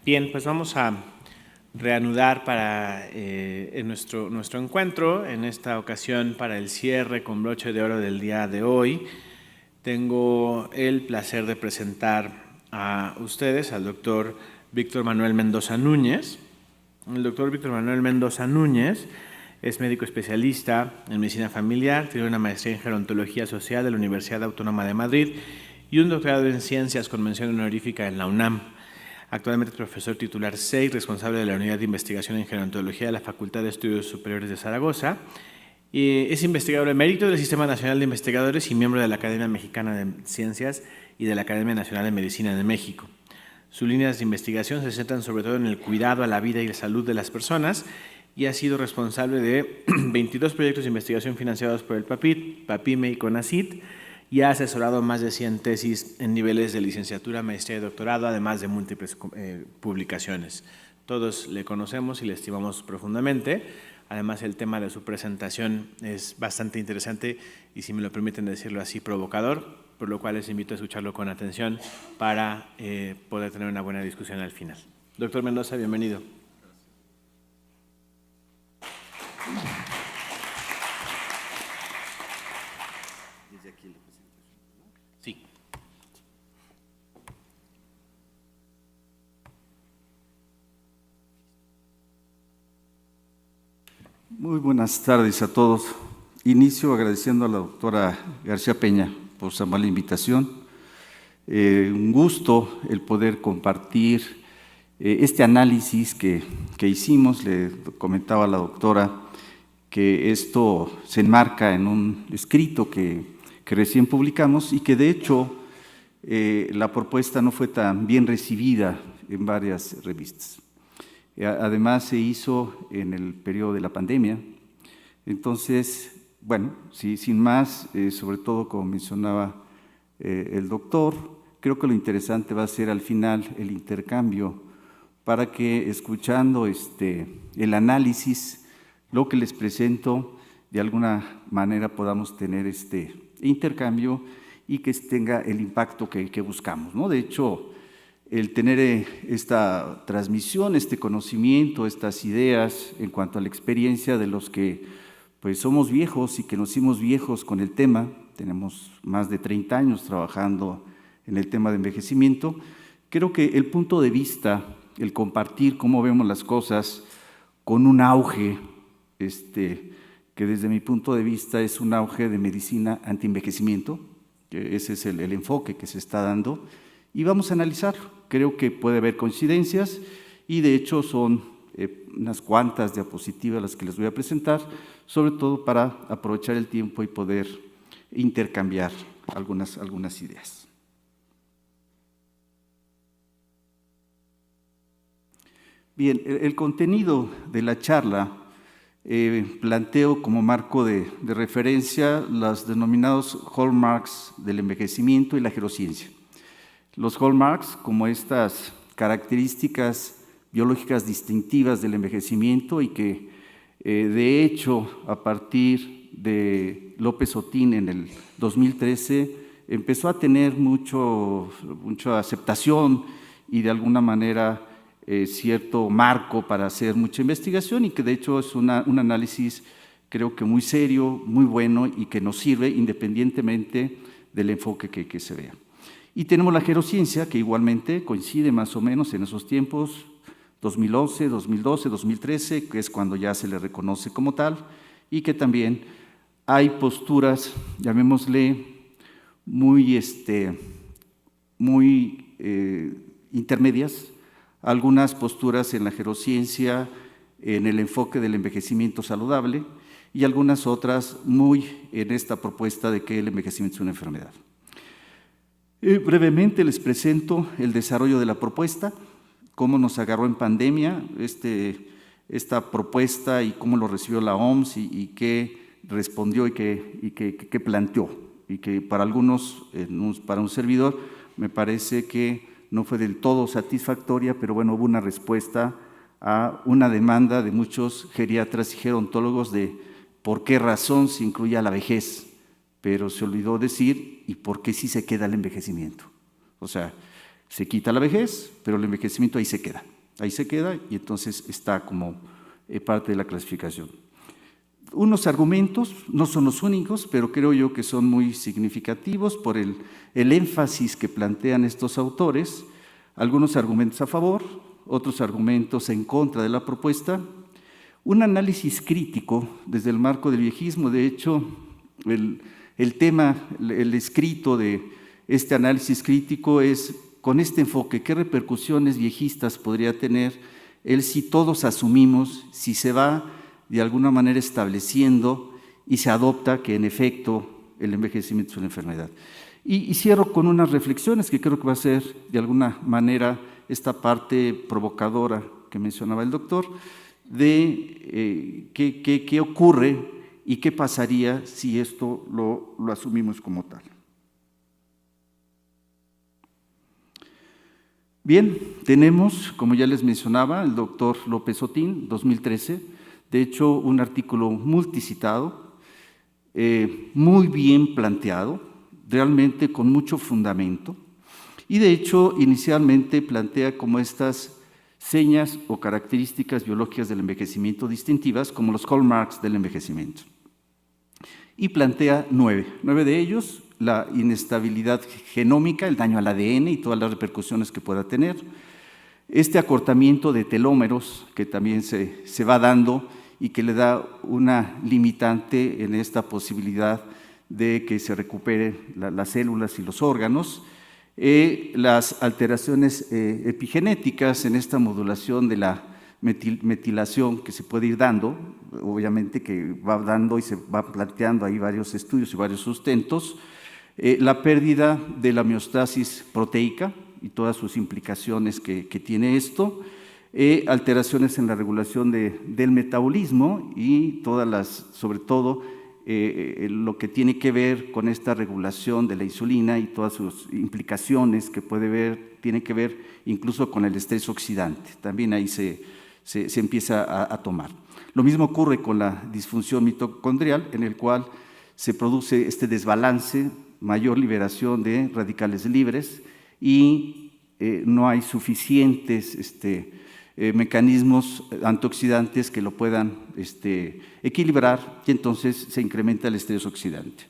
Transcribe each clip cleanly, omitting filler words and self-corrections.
Bien, pues vamos a reanudar para nuestro encuentro, en esta ocasión para el cierre con broche de oro del día de hoy. Tengo el placer de presentar a ustedes al doctor Víctor Manuel Mendoza Núñez. El doctor Víctor Manuel Mendoza Núñez es médico especialista en medicina familiar, tiene una maestría en gerontología social de la Universidad Autónoma de Madrid y un doctorado en ciencias con mención honorífica en la UNAM. Actualmente es profesor titular 6, responsable de la Unidad de Investigación en Gerontología de la Facultad de Estudios Superiores de Zaragoza. Es investigador emérito del Sistema Nacional de Investigadores y miembro de la Academia Mexicana de Ciencias y de la Academia Nacional de Medicina de México. Sus líneas de investigación se centran sobre todo en el cuidado a la vida y la salud de las personas y ha sido responsable de 22 proyectos de investigación financiados por el PAPIT, PAPIME y CONACYT, y ha asesorado más de 100 tesis en niveles de licenciatura, maestría y doctorado, además de múltiples publicaciones. Todos le conocemos y le estimamos profundamente. Además, el tema de su presentación es bastante interesante y, si me lo permiten decirlo así, provocador, por lo cual les invito a escucharlo con atención para poder tener una buena discusión al final. Doctor Mendoza, bienvenido. Sí. Muy buenas tardes a todos. Inicio agradeciendo a la doctora García Peña por su amable invitación. Un gusto el poder compartir este análisis que hicimos. Le comentaba a la doctora que esto se enmarca en un escrito que recién publicamos y que de hecho la propuesta no fue tan bien recibida en varias revistas. Además se hizo en el periodo de la pandemia. Entonces, bueno, sí, sin más, sobre todo como mencionaba el doctor, creo que lo interesante va a ser al final el intercambio para que, escuchando el análisis, lo que les presento, de alguna manera podamos tener intercambio y que tenga el impacto que buscamos, ¿no? De hecho, el tener esta transmisión, este conocimiento, estas ideas en cuanto a la experiencia de los que pues somos viejos y que nos hicimos viejos con el tema, tenemos más de 30 años trabajando en el tema de envejecimiento, creo que el punto de vista, el compartir cómo vemos las cosas con un auge, que desde mi punto de vista es un auge de medicina antienvejecimiento, que ese es el enfoque que se está dando, y vamos a analizarlo. Creo que puede haber coincidencias y de hecho son unas cuantas diapositivas las que les voy a presentar, sobre todo para aprovechar el tiempo y poder intercambiar algunas ideas. Bien, el contenido de la charla planteo como marco de referencia los denominados hallmarks del envejecimiento y la gerociencia. Los hallmarks, como estas características biológicas distintivas del envejecimiento y que de hecho a partir de López Otín en el 2013 empezó a tener mucha aceptación y de alguna manera cierto marco para hacer mucha investigación y que de hecho es un análisis creo que muy serio, muy bueno y que nos sirve independientemente del enfoque que se vea. Y tenemos la gerociencia, que igualmente coincide más o menos en esos tiempos, 2011, 2012, 2013, que es cuando ya se le reconoce como tal, y que también hay posturas, llamémosle, muy intermedias, algunas posturas en la gerociencia, en el enfoque del envejecimiento saludable, y algunas otras muy en esta propuesta de que el envejecimiento es una enfermedad. Brevemente les presento el desarrollo de la propuesta, cómo nos agarró en pandemia esta propuesta y cómo lo recibió la OMS y qué respondió y qué planteó. Y que para algunos, para un servidor, me parece que no fue del todo satisfactoria, pero bueno, hubo una respuesta a una demanda de muchos geriatras y gerontólogos de por qué razón se incluía la vejez, pero se olvidó decir y por qué sí se queda el envejecimiento. O sea, se quita la vejez, pero el envejecimiento ahí se queda. Ahí se queda y entonces está como parte de la clasificación. Unos argumentos, no son los únicos, pero creo yo que son muy significativos por el énfasis que plantean estos autores. Algunos argumentos a favor, otros argumentos en contra de la propuesta. Un análisis crítico desde el marco del viejismo. De hecho, el tema, el escrito de este análisis crítico es con este enfoque: ¿qué repercusiones viejistas podría tener el si todos asumimos, si se va de alguna manera estableciendo y se adopta que en efecto el envejecimiento es una enfermedad? Y cierro con unas reflexiones que creo que va a ser de alguna manera esta parte provocadora que mencionaba el doctor, de qué ocurre y qué pasaría si esto lo asumimos como tal. Bien, tenemos, como ya les mencionaba, el doctor López Otín, 2013, de hecho un artículo multicitado, muy bien planteado, realmente con mucho fundamento, y de hecho inicialmente plantea como estas señas o características biológicas del envejecimiento distintivas como los hallmarks del envejecimiento. Y plantea 9 de ellos: la inestabilidad genómica, el daño al ADN y todas las repercusiones que pueda tener, este acortamiento de telómeros que también se va dando y que le da una limitante en esta posibilidad de que se recuperen las células y los órganos, las alteraciones epigenéticas en esta modulación de la metilación que se puede ir dando, obviamente que va dando y se va planteando ahí varios estudios y varios sustentos, la pérdida de la homeostasis proteica y todas sus implicaciones que tiene esto, alteraciones en la regulación del metabolismo y todas las, sobre todo, lo que tiene que ver con esta regulación de la insulina y todas sus implicaciones que tiene que ver incluso con el estrés oxidante. También ahí se empieza a tomar. Lo mismo ocurre con la disfunción mitocondrial, en el cual se produce este desbalance, mayor liberación de radicales libres y no hay suficientes mecanismos antioxidantes que lo puedan equilibrar, y entonces se incrementa el estrés oxidante.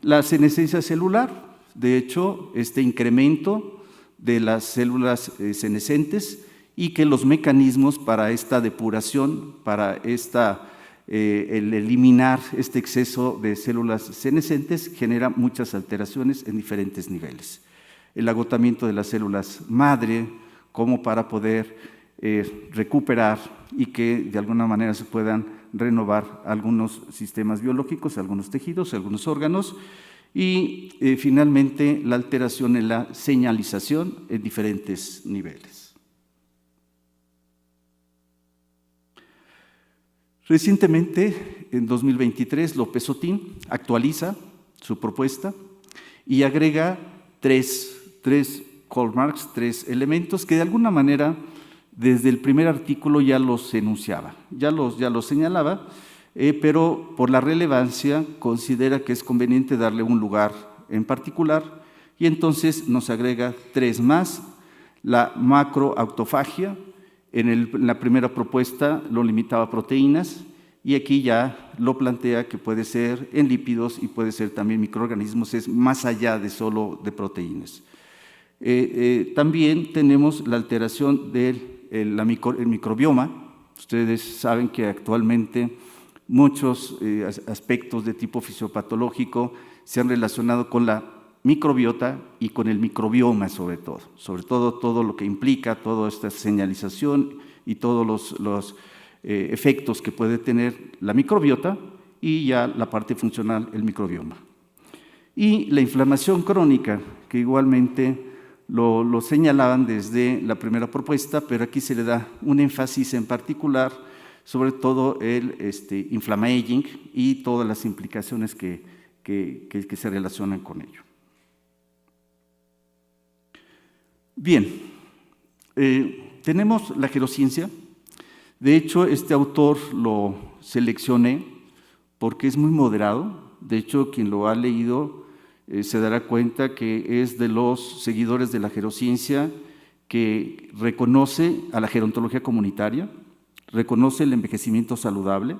La senescencia celular, de hecho, este incremento de las células senescentes, y que los mecanismos para esta depuración, para el eliminar este exceso de células senescentes, genera muchas alteraciones en diferentes niveles. El agotamiento de las células madre, como para poder recuperar y que de alguna manera se puedan renovar algunos sistemas biológicos, algunos tejidos, algunos órganos, y finalmente la alteración en la señalización en diferentes niveles. Recientemente, en 2023, López Otín actualiza su propuesta y agrega tres hallmarks, 3 elementos que de alguna manera desde el primer artículo ya los enunciaba, ya los señalaba, pero por la relevancia considera que es conveniente darle un lugar en particular y entonces nos agrega 3 más: la macroautofagia. En la primera propuesta lo limitaba a proteínas y aquí ya lo plantea que puede ser en lípidos y puede ser también microorganismos, es más allá de solo de proteínas. También tenemos la alteración del microbioma. Ustedes saben que actualmente muchos aspectos de tipo fisiopatológico se han relacionado con la microbiota y con el microbioma sobre todo todo lo que implica toda esta señalización y todos los efectos que puede tener la microbiota y ya la parte funcional, el microbioma. Y la inflamación crónica, que igualmente lo señalaban desde la primera propuesta, pero aquí se le da un énfasis en particular, sobre todo el inflammaging y todas las implicaciones que se relacionan con ello. Bien, tenemos la gerociencia. De hecho, este autor lo seleccioné porque es muy moderado. De hecho, quien lo ha leído se dará cuenta que es de los seguidores de la gerociencia que reconoce a la gerontología comunitaria, reconoce el envejecimiento saludable,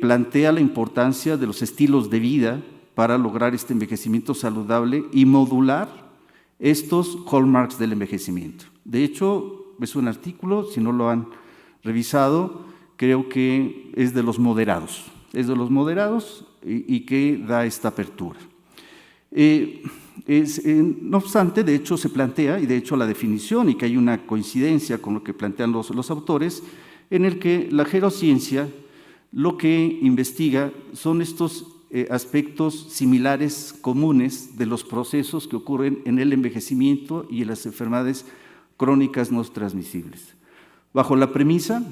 plantea la importancia de los estilos de vida para lograr este envejecimiento saludable y modular estos hallmarks del envejecimiento. De hecho, es un artículo, si no lo han revisado, creo que es de los moderados, y que da esta apertura. No obstante, de hecho se plantea, y de hecho la definición, y que hay una coincidencia con lo que plantean los autores, en el que la gerociencia lo que investiga son estos aspectos similares, comunes, de los procesos que ocurren en el envejecimiento y en las enfermedades crónicas no transmisibles, bajo la premisa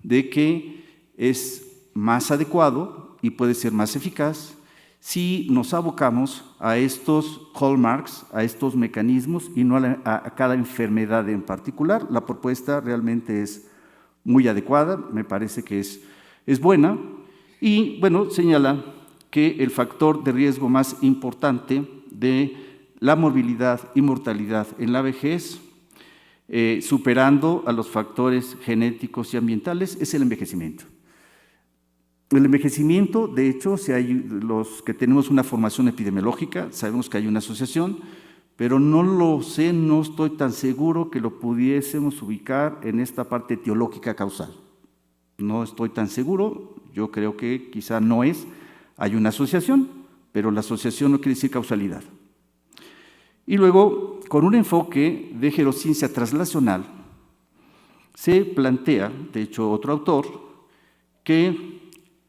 de que es más adecuado y puede ser más eficaz si nos abocamos a estos hallmarks, a estos mecanismos y no a cada enfermedad en particular. La propuesta realmente es muy adecuada, me parece que es buena y, bueno, señala que el factor de riesgo más importante de la morbilidad y mortalidad en la vejez, superando a los factores genéticos y ambientales, es el envejecimiento. El envejecimiento, de hecho, si hay los que tenemos una formación epidemiológica, sabemos que hay una asociación, pero no lo sé, no estoy tan seguro que lo pudiésemos ubicar en esta parte etiológica causal. No estoy tan seguro, yo creo que quizá no es. Hay una asociación, pero la asociación no quiere decir causalidad. Y luego, con un enfoque de gerociencia translacional, se plantea, de hecho otro autor, que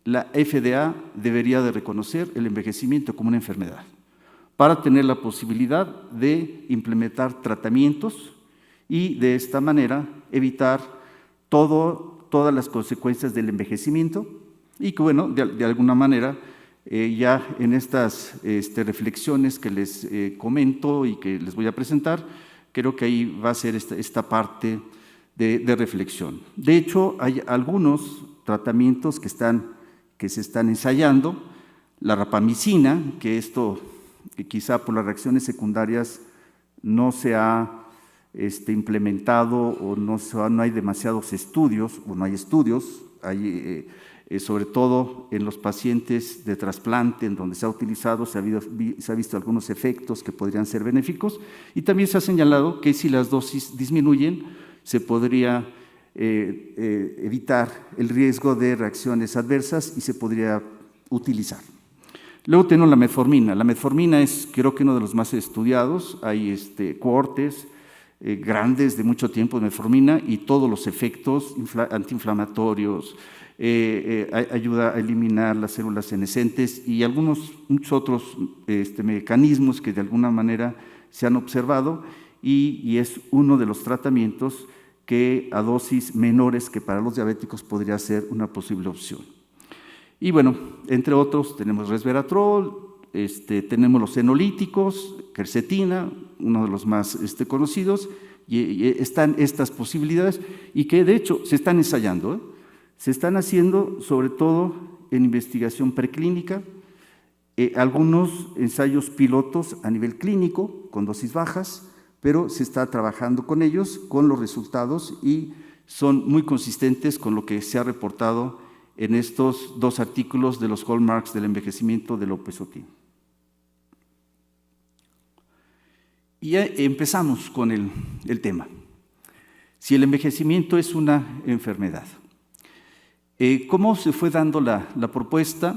la FDA debería de reconocer el envejecimiento como una enfermedad, para tener la posibilidad de implementar tratamientos y de esta manera evitar todas las consecuencias del envejecimiento y que, bueno, de alguna manera, ya en estas reflexiones que les comento y que les voy a presentar, creo que ahí va a ser esta parte de reflexión. De hecho, hay algunos tratamientos que se están ensayando, la rapamicina, que quizá por las reacciones secundarias no se ha implementado o no hay demasiados estudios, o no hay estudios, sobre todo en los pacientes de trasplante, en donde se ha utilizado, se ha visto algunos efectos que podrían ser benéficos, y también se ha señalado que si las dosis disminuyen, se podría evitar el riesgo de reacciones adversas y se podría utilizar. Luego tenemos la metformina. La metformina es, creo que uno de los más estudiados. Hay cohortes grandes de mucho tiempo de metformina y todos los efectos antiinflamatorios, ayuda a eliminar las células senescentes y muchos otros mecanismos que de alguna manera se han observado y es uno de los tratamientos que a dosis menores que para los diabéticos podría ser una posible opción. Y bueno, entre otros tenemos resveratrol, tenemos los senolíticos, quercetina, uno de los más conocidos, y están estas posibilidades y que de hecho se están ensayando, se están haciendo sobre todo en investigación preclínica, algunos ensayos pilotos a nivel clínico con dosis bajas, pero se está trabajando con ellos, con los resultados y son muy consistentes con lo que se ha reportado en estos dos artículos de los hallmarks del envejecimiento de López Otín. Y ya empezamos con el tema. Si el envejecimiento es una enfermedad. ¿Cómo se fue dando la propuesta?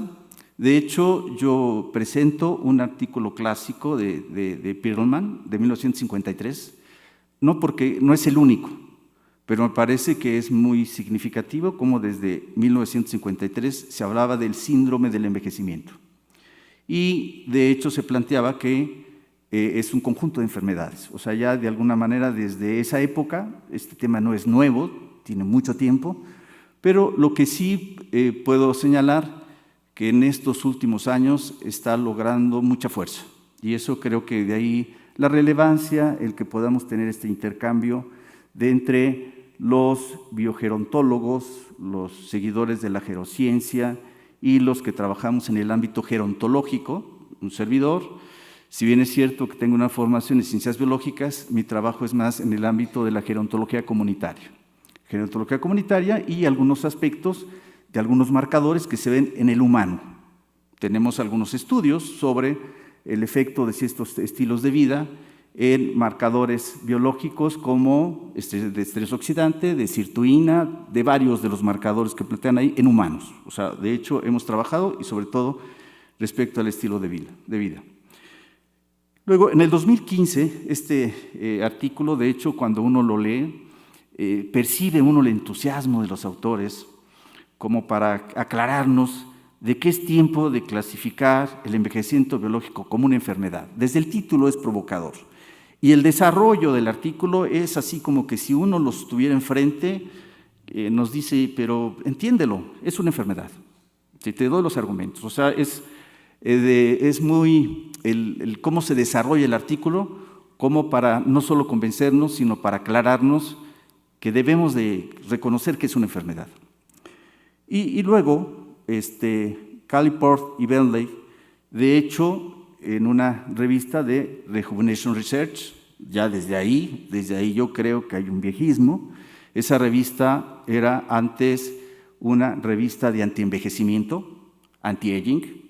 De hecho, yo presento un artículo clásico de Perelman de 1953, no porque no es el único, pero me parece que es muy significativo cómo desde 1953 se hablaba del síndrome del envejecimiento. Y de hecho se planteaba que es un conjunto de enfermedades. O sea, ya de alguna manera desde esa época, este tema no es nuevo, tiene mucho tiempo, pero lo que sí puedo señalar que en estos últimos años está logrando mucha fuerza. Y eso creo que de ahí la relevancia, el que podamos tener este intercambio de entre los biogerontólogos, los seguidores de la gerociencia y los que trabajamos en el ámbito gerontológico, un servidor, Si bien es cierto que tengo una formación en ciencias biológicas, mi trabajo es más en el ámbito de la gerontología comunitaria. Gerontología comunitaria y algunos aspectos de algunos marcadores que se ven en el humano. Tenemos algunos estudios sobre el efecto de ciertos estilos de vida en marcadores biológicos como de estrés oxidante, de sirtuina, de varios de los marcadores que plantean ahí en humanos. O sea, de hecho, hemos trabajado y sobre todo respecto al estilo de vida. Luego, en el 2015, este artículo, de hecho, cuando uno lo lee, percibe uno el entusiasmo de los autores como para aclararnos de que es tiempo de clasificar el envejecimiento biológico como una enfermedad. Desde el título es provocador. Y el desarrollo del artículo es así como que si uno los tuviera enfrente, nos dice, pero entiéndelo, es una enfermedad. Si te doy los argumentos. O sea, es muy cómo se desarrolla el artículo, como para no solo convencernos, sino para aclararnos que debemos de reconocer que es una enfermedad. Y luego, Caliport y Bentley, de hecho, en una revista de Rejuvenation Research, ya desde ahí yo creo que hay un viejismo. Esa revista era antes una revista de antienvejecimiento, anti-aging,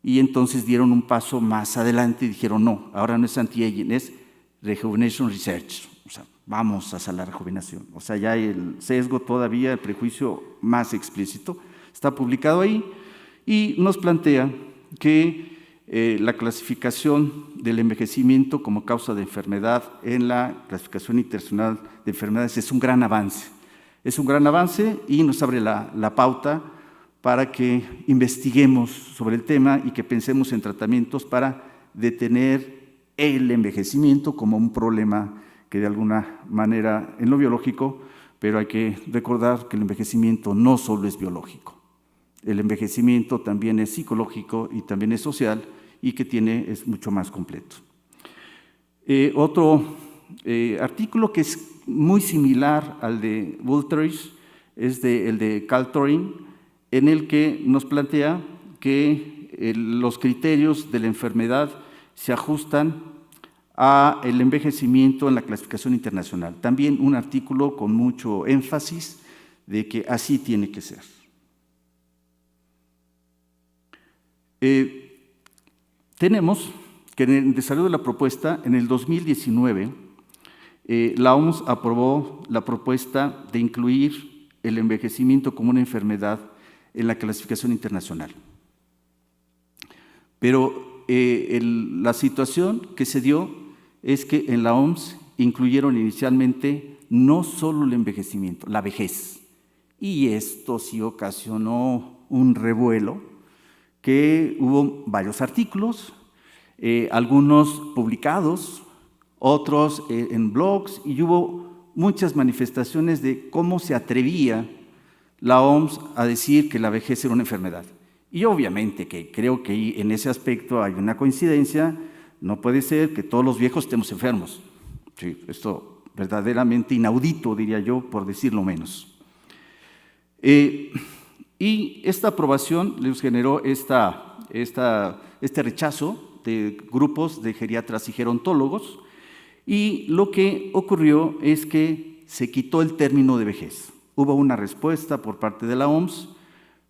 y entonces dieron un paso más adelante y dijeron, no, ahora no es anti-aging, es Rejuvenation Research. O sea, vamos hacia la rejuvenación. O sea, ya el sesgo todavía, el prejuicio más explícito, está publicado ahí y nos plantea que la clasificación del envejecimiento como causa de enfermedad en la clasificación internacional de enfermedades es un gran avance. Es un gran avance y nos abre la pauta para que investiguemos sobre el tema y que pensemos en tratamientos para detener el envejecimiento como un problema que de alguna manera en lo biológico, pero hay que recordar que el envejecimiento no solo es biológico. El envejecimiento también es psicológico y también es social y que es mucho más completo. Otro artículo que es muy similar al de Wulterich es el de Caltorin, en el que nos plantea que los criterios de la enfermedad se ajustan a el envejecimiento en la clasificación internacional. También un artículo con mucho énfasis de que así tiene que ser. Tenemos que en el desarrollo de la propuesta, en el 2019, la OMS aprobó la propuesta de incluir el envejecimiento como una enfermedad en la clasificación internacional. Pero la situación que se dio es que en la OMS incluyeron inicialmente no solo el envejecimiento, la vejez. Y esto sí ocasionó un revuelo, que hubo varios artículos, algunos publicados, otros en blogs, y hubo muchas manifestaciones de cómo se atrevía la OMS a decir que la vejez era una enfermedad. Y obviamente que creo que en ese aspecto hay una coincidencia, no puede ser que todos los viejos estemos enfermos. Sí, esto verdaderamente inaudito, diría yo, por decirlo menos. Y esta aprobación les generó este rechazo de grupos de geriatras y gerontólogos, y lo que ocurrió es que se quitó el término de vejez. Hubo una respuesta por parte de la OMS,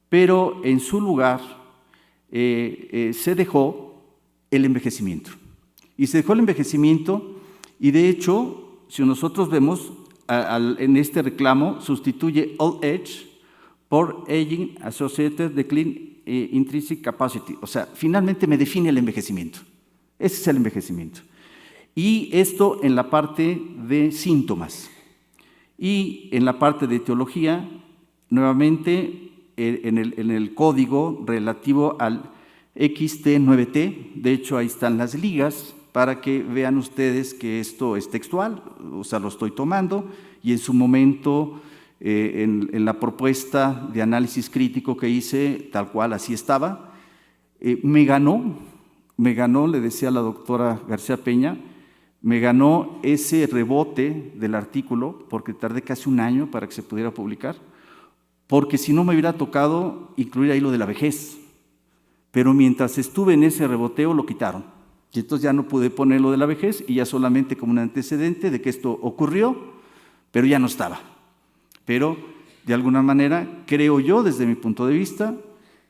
pero en su lugar se dejó el envejecimiento. Y se dejó el envejecimiento, y de hecho, si nosotros vemos, en este reclamo sustituye Old Age por Aging Associated Decline Intrinsic Capacity. O sea, finalmente me define el envejecimiento. Ese es el envejecimiento. Y esto en la parte de síntomas. Y en la parte de etiología, nuevamente en el código relativo al XT9T, de hecho ahí están las ligas para que vean ustedes que esto es textual, o sea, lo estoy tomando, y en su momento en la propuesta de análisis crítico que hice, tal cual así estaba, me ganó, le decía la doctora García Peña, me ganó ese rebote del artículo, porque tardé casi un año para que se pudiera publicar, porque si no me hubiera tocado incluir ahí lo de la vejez. Pero mientras estuve en ese reboteo lo quitaron. Y entonces ya no pude poner lo de la vejez y ya solamente como un antecedente de que esto ocurrió, pero ya no estaba. Pero de alguna manera creo yo, desde mi punto de vista,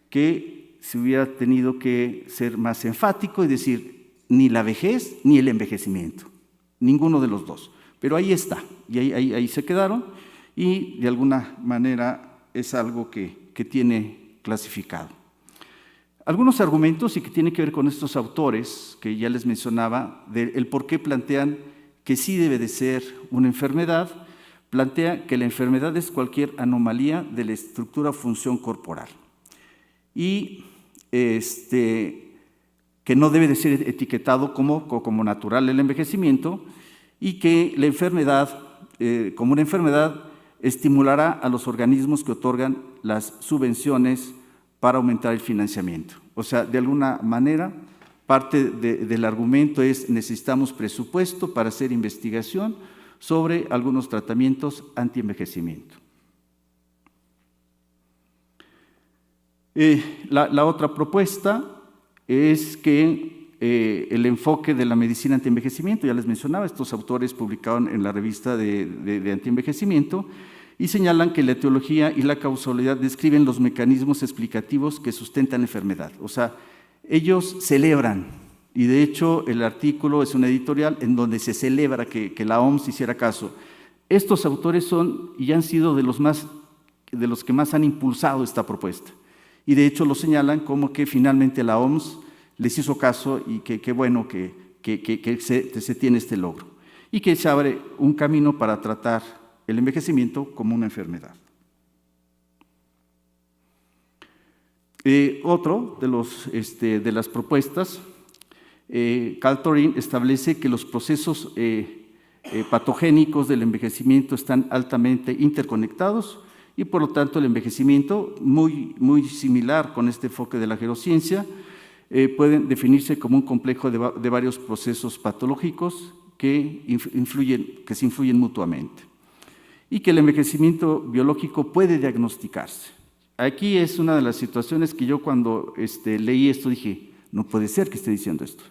que se hubiera tenido que ser más enfático y decir ni la vejez ni el envejecimiento, ninguno de los dos. Pero ahí está, y ahí se quedaron, y de alguna manera es algo que tiene clasificado. Algunos argumentos, y que tienen que ver con estos autores que ya les mencionaba, del por qué plantean que sí debe de ser una enfermedad. Plantea que la enfermedad es cualquier anomalía de la estructura o función corporal y que no debe de ser etiquetado como natural el envejecimiento, y que la enfermedad, como una enfermedad, estimulará a los organismos que otorgan las subvenciones para aumentar el financiamiento. O sea, de alguna manera, parte del argumento es necesitamos presupuesto para hacer investigación sobre algunos tratamientos antienvejecimiento. La otra propuesta es que el enfoque de la medicina antienvejecimiento, ya les mencionaba, estos autores publicaron en la revista de antienvejecimiento y señalan que la etiología y la causalidad describen los mecanismos explicativos que sustentan la enfermedad. O sea, ellos celebran, y de hecho el artículo es un editorial en donde se celebra que la OMS hiciera caso. Estos autores son y han sido de los que más han impulsado esta propuesta, y de hecho lo señalan como que finalmente la OMS les hizo caso y que bueno que se tiene este logro y que se abre un camino para tratar el envejecimiento como una enfermedad. Otro de las propuestas, Carl Torin establece que los procesos patogénicos del envejecimiento están altamente interconectados y por lo tanto el envejecimiento, muy similar con este enfoque de la gerociencia, pueden definirse como un complejo de varios procesos patológicos que se influyen mutuamente, y que el envejecimiento biológico puede diagnosticarse. Aquí es una de las situaciones que yo cuando leí esto dije, no puede ser que esté diciendo esto,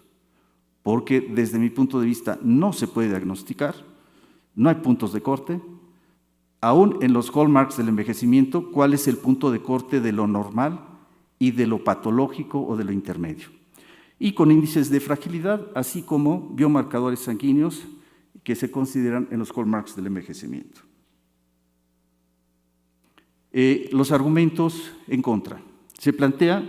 porque desde mi punto de vista no se puede diagnosticar, no hay puntos de corte, aún en los hallmarks del envejecimiento, ¿cuál es el punto de corte de lo normal y de lo patológico o de lo intermedio? Y con índices de fragilidad, así como biomarcadores sanguíneos que se consideran en los hallmarks del envejecimiento. Los argumentos en contra. Se plantea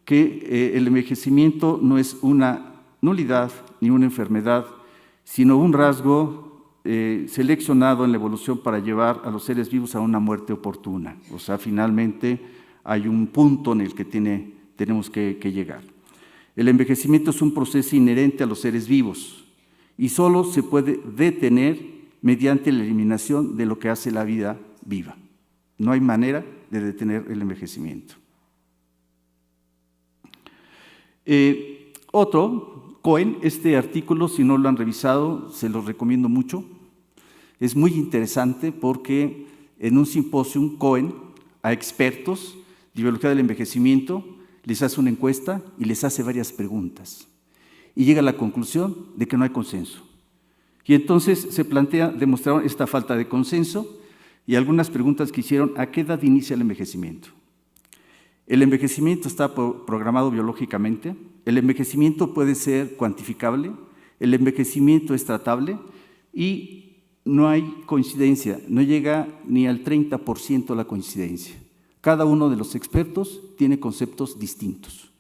que el envejecimiento no es una nulidad ni una enfermedad, sino un rasgo seleccionado en la evolución para llevar a los seres vivos a una muerte oportuna. O sea, finalmente hay un punto en el que tenemos que llegar. El envejecimiento es un proceso inherente a los seres vivos y solo se puede detener mediante la eliminación de lo que hace la vida viva. No hay manera de detener el envejecimiento. Cohen, este artículo, si no lo han revisado, se los recomiendo mucho. Es muy interesante porque en un simposio Cohen a expertos de biología del envejecimiento les hace una encuesta y les hace varias preguntas. Y llega a la conclusión de que no hay consenso. Y entonces se plantea demostrar esta falta de consenso y algunas preguntas que hicieron: ¿a qué edad inicia el envejecimiento? El envejecimiento está programado biológicamente, el envejecimiento puede ser cuantificable, el envejecimiento es tratable y no hay coincidencia, no llega ni al 30% la coincidencia. Cada uno de los expertos tiene conceptos distintos.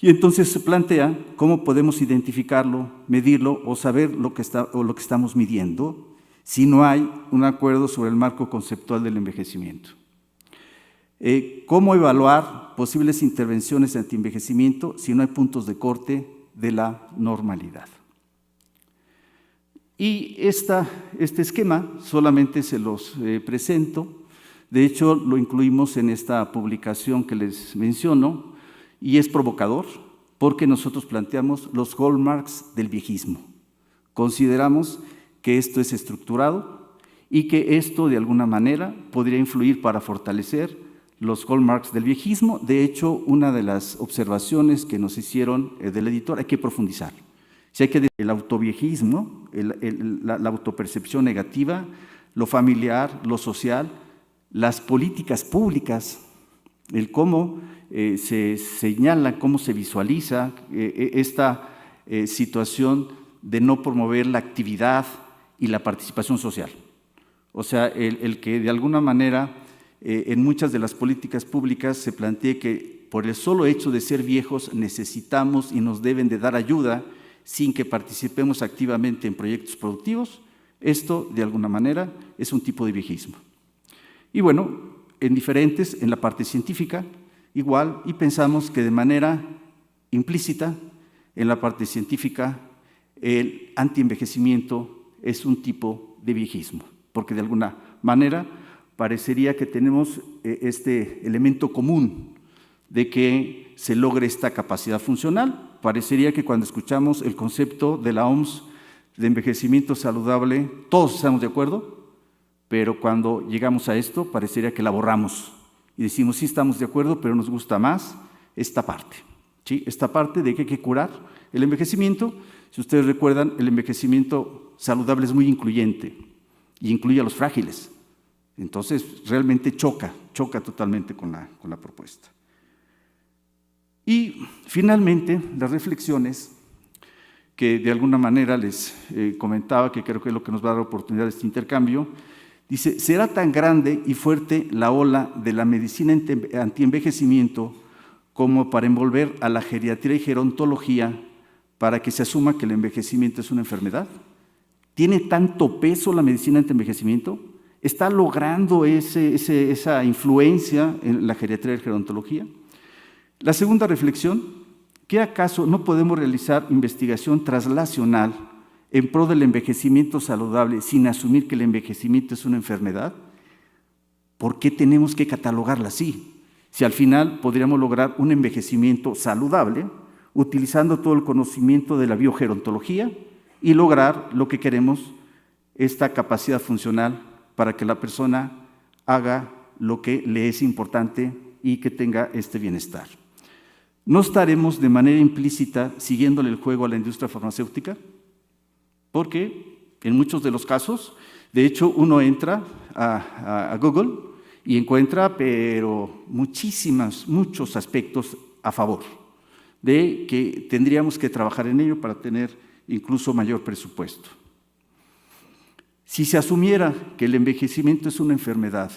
Y entonces se plantea cómo podemos identificarlo, medirlo o saber lo que estamos midiendo si no hay un acuerdo sobre el marco conceptual del envejecimiento. ¿Cómo evaluar posibles intervenciones antienvejecimiento si no hay puntos de corte de la normalidad? Y este esquema solamente se los presento. De hecho, lo incluimos en esta publicación que les menciono y es provocador porque nosotros planteamos los hallmarks del viejismo. Consideramos que esto es estructurado y que esto de alguna manera podría influir para fortalecer los hallmarks del viejismo. De hecho, una de las observaciones que nos hicieron del editor, hay que profundizar. Si hay que decir el autoviejismo, la autopercepción negativa, lo familiar, lo social, las políticas públicas, el cómo se señala, cómo se visualiza esta situación de no promover la actividad y la participación social. O sea, el que de alguna manera en muchas de las políticas públicas se plantee que por el solo hecho de ser viejos necesitamos y nos deben de dar ayuda sin que participemos activamente en proyectos productivos. Esto, de alguna manera, es un tipo de viejismo. Y bueno, en la parte científica, igual, y pensamos que de manera implícita, en la parte científica, el antienvejecimiento es un tipo de viejismo, porque de alguna manera parecería que tenemos este elemento común de que se logre esta capacidad funcional. Parecería que cuando escuchamos el concepto de la OMS de envejecimiento saludable, todos estamos de acuerdo, pero cuando llegamos a esto, parecería que la borramos y decimos, sí estamos de acuerdo, pero nos gusta más esta parte, ¿sí? Esta parte de que hay que curar el envejecimiento. Si ustedes recuerdan, el envejecimiento saludable es muy incluyente y incluye a los frágiles. Entonces, realmente choca totalmente con la propuesta. Y finalmente, las reflexiones que de alguna manera les comentaba, que creo que es lo que nos va a dar oportunidad de este intercambio, dice, ¿será tan grande y fuerte la ola de la medicina antienvejecimiento como para envolver a la geriatría y gerontología para que se asuma que el envejecimiento es una enfermedad? ¿Tiene tanto peso la medicina antienvejecimiento? ¿Está logrando esa influencia en la geriatría y gerontología? La segunda reflexión, ¿qué acaso no podemos realizar investigación translacional en pro del envejecimiento saludable sin asumir que el envejecimiento es una enfermedad? ¿Por qué tenemos que catalogarla así? Si al final podríamos lograr un envejecimiento saludable utilizando todo el conocimiento de la biogerontología y lograr lo que queremos, esta capacidad funcional para que la persona haga lo que le es importante y que tenga este bienestar. ¿No estaremos de manera implícita siguiéndole el juego a la industria farmacéutica? Porque en muchos de los casos, de hecho, uno entra a Google y encuentra, pero muchos aspectos a favor de que tendríamos que trabajar en ello para tener incluso mayor presupuesto. Si se asumiera que el envejecimiento es una enfermedad,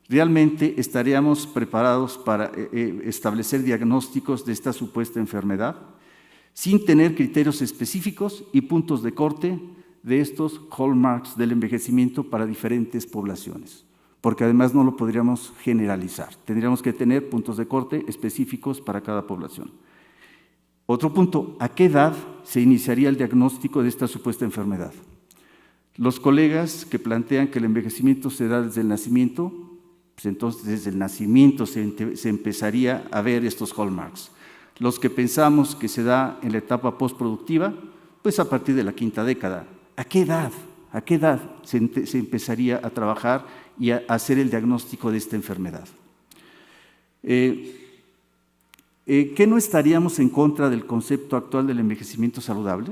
¿realmente estaríamos preparados para establecer diagnósticos de esta supuesta enfermedad sin tener criterios específicos y puntos de corte de estos hallmarks del envejecimiento para diferentes poblaciones? Porque además no lo podríamos generalizar. Tendríamos que tener puntos de corte específicos para cada población. Otro punto, ¿a qué edad se iniciaría el diagnóstico de esta supuesta enfermedad? Los colegas que plantean que el envejecimiento se da desde el nacimiento, pues entonces desde el nacimiento se empezaría a ver estos hallmarks. Los que pensamos que se da en la etapa postproductiva, pues a partir de la quinta década. ¿A qué edad? ¿A qué edad se empezaría a trabajar y a hacer el diagnóstico de esta enfermedad? ¿Qué no estaríamos en contra del concepto actual del envejecimiento saludable?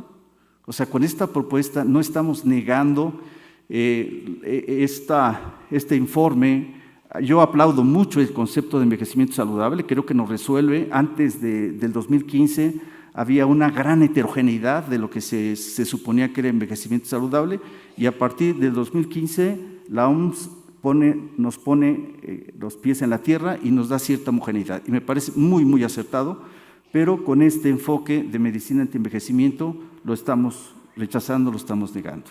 O sea, con esta propuesta no estamos negando este informe. Yo aplaudo mucho el concepto de envejecimiento saludable, creo que nos resuelve. Antes del 2015 había una gran heterogeneidad de lo que se suponía que era envejecimiento saludable, y a partir del 2015 la OMS nos pone los pies en la tierra y nos da cierta homogeneidad, y me parece muy acertado, pero con este enfoque de medicina antienvejecimiento lo estamos rechazando, lo estamos negando.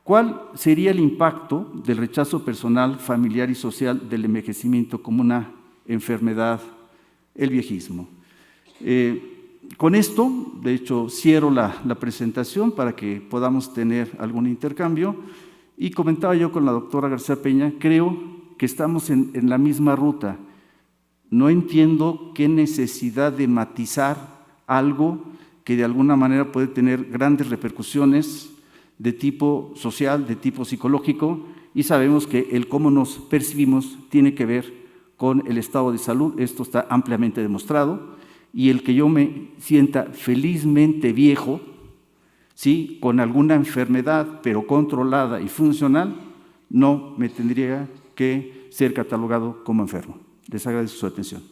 ¿Cuál sería el impacto del rechazo personal, familiar y social del envejecimiento como una enfermedad, el viejismo? Con esto, de hecho, cierro la presentación para que podamos tener algún intercambio. Y comentaba yo con la doctora García Peña, creo que estamos en la misma ruta. No entiendo qué necesidad de matizar algo que de alguna manera puede tener grandes repercusiones de tipo social, de tipo psicológico, y sabemos que el cómo nos percibimos tiene que ver con el estado de salud, esto está ampliamente demostrado, y el que yo me sienta felizmente viejo, ¿sí?, con alguna enfermedad, pero controlada y funcional, no me tendría que ser catalogado como enfermo. Les agradezco su atención.